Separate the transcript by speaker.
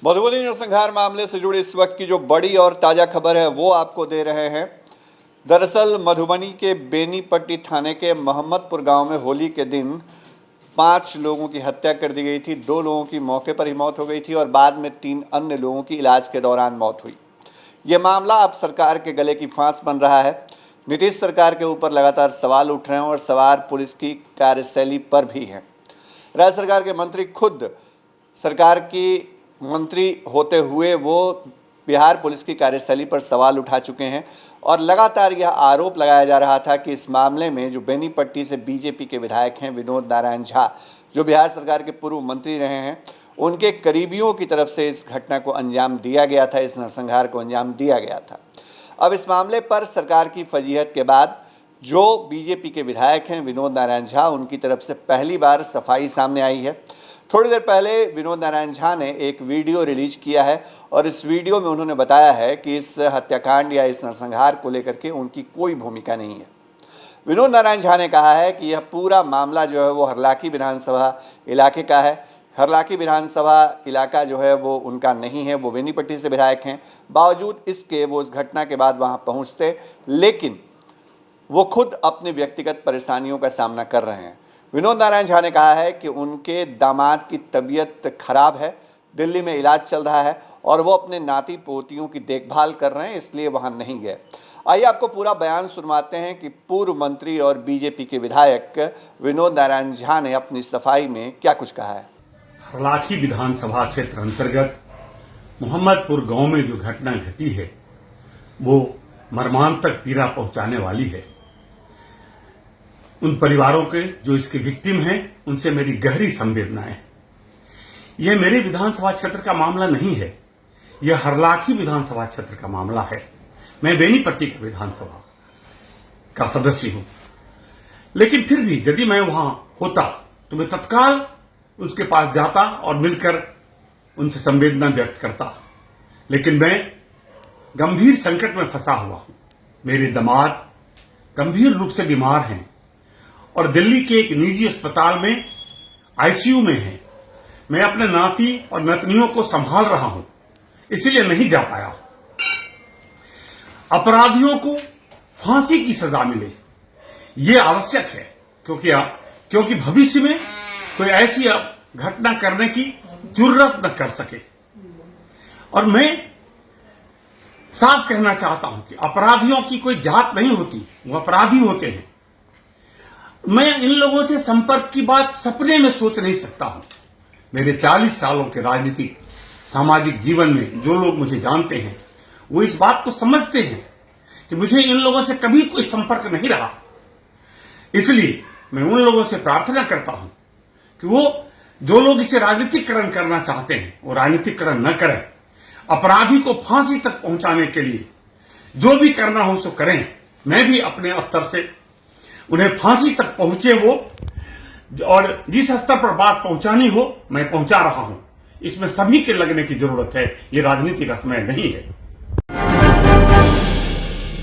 Speaker 1: मधुबनी नरसंहार मामले से जुड़ी इस वक्त की जो बड़ी और ताज़ा खबर है वो आपको दे रहे हैं। दरअसल मधुबनी के बेनीपट्टी थाने के मोहम्मदपुर गांव में होली के दिन 5 लोगों की हत्या कर दी गई थी। 2 लोगों की मौके पर ही मौत हो गई थी और बाद में 3 अन्य लोगों की इलाज के दौरान मौत हुई। ये मामला अब सरकार के गले की फांस बन रहा है। नीतीश सरकार के ऊपर लगातार सवाल उठ रहे हैं और सवाल पुलिस की कार्यशैली पर भी हैं। राज्य सरकार के मंत्री खुद सरकार की मंत्री होते हुए वो बिहार पुलिस की कार्यशैली पर सवाल उठा चुके हैं और लगातार यह आरोप लगाया जा रहा था कि इस मामले में जो बेनीपट्टी से बीजेपी के विधायक हैं विनोद नारायण झा, जो बिहार सरकार के पूर्व मंत्री रहे हैं, उनके करीबियों की तरफ से इस घटना को अंजाम दिया गया था, इस नरसंहार को अंजाम दिया गया था। अब इस मामले पर सरकार की फजीहत के बाद जो बीजेपी के विधायक हैं विनोद नारायण झा, उनकी तरफ से पहली बार सफाई सामने आई है। थोड़ी देर पहले विनोद नारायण झा ने एक वीडियो रिलीज किया है और इस वीडियो में उन्होंने बताया है कि इस हत्याकांड या इस नरसंहार को लेकर के उनकी कोई भूमिका नहीं है। विनोद नारायण झा ने कहा है कि यह पूरा मामला जो है वो हरलाखी विधानसभा इलाके का है। हरलाखी विधानसभा इलाका जो है वो उनका नहीं है, वो बेनीपट्टी से विधायक हैं। बावजूद इसके वो इस घटना के बाद वहाँ पहुँचते, लेकिन वो खुद अपने व्यक्तिगत परेशानियों का सामना कर रहे हैं। विनोद नारायण झा ने कहा है कि उनके दामाद की तबीयत खराब है, दिल्ली में इलाज चल रहा है और वो अपने नाती पोतियों की देखभाल कर रहे हैं, इसलिए वहां नहीं गए। आइए आपको पूरा बयान सुनवाते हैं कि पूर्व मंत्री और बीजेपी के विधायक विनोद नारायण झा ने अपनी सफाई में क्या कुछ कहा है।
Speaker 2: हरलाखी विधानसभा क्षेत्र अंतर्गत मोहम्मदपुर गांव में जो घटना घटी है वो मर्मांतक पीड़ा पहुंचाने वाली है। उन परिवारों के जो इसके विक्टिम हैं उनसे मेरी गहरी संवेदनाएं हैं। यह मेरे विधानसभा क्षेत्र का मामला नहीं है, यह हरलाखी विधानसभा क्षेत्र का मामला है। मैं बेनीपट्टी के विधानसभा का सदस्य हूं, लेकिन फिर भी यदि मैं वहां होता तो मैं तत्काल उसके पास जाता और मिलकर उनसे संवेदना व्यक्त करता। लेकिन मैं गंभीर संकट में फंसा हुआ हूं। मेरे दामाद गंभीर रूप से बीमार हैं और दिल्ली के एक निजी अस्पताल में आईसीयू में हैं। मैं अपने नाती और नतनियों को संभाल रहा हूं, इसलिए नहीं जा पाया। अपराधियों को फांसी की सजा मिले, यह आवश्यक है, क्योंकि भविष्य में कोई ऐसी घटना करने की जुर्रत न कर सके। और मैं साफ कहना चाहता हूं कि अपराधियों की कोई जात नहीं होती, वो अपराधी होते हैं। मैं इन लोगों से संपर्क की बात सपने में सोच नहीं सकता हूं। मेरे 40 सालों के राजनीतिक सामाजिक जीवन में जो लोग मुझे जानते हैं वो इस बात को समझते हैं कि मुझे इन लोगों से कभी कोई संपर्क नहीं रहा। इसलिए मैं उन लोगों से प्रार्थना करता हूं कि वो जो लोग इसे राजनीतिकरण करना चाहते हैं वो राजनीतिकरण न करें। अपराधी को फांसी तक पहुंचाने के लिए जो भी करना हो सो करें। मैं भी अपने स्तर से उन्हें फांसी तक पहुंचे वो, और जिस स्तर पर बात पहुंचानी हो मैं पहुंचा रहा हूं। इसमें सभी के लगने की जरूरत है, ये राजनीति का समय नहीं है।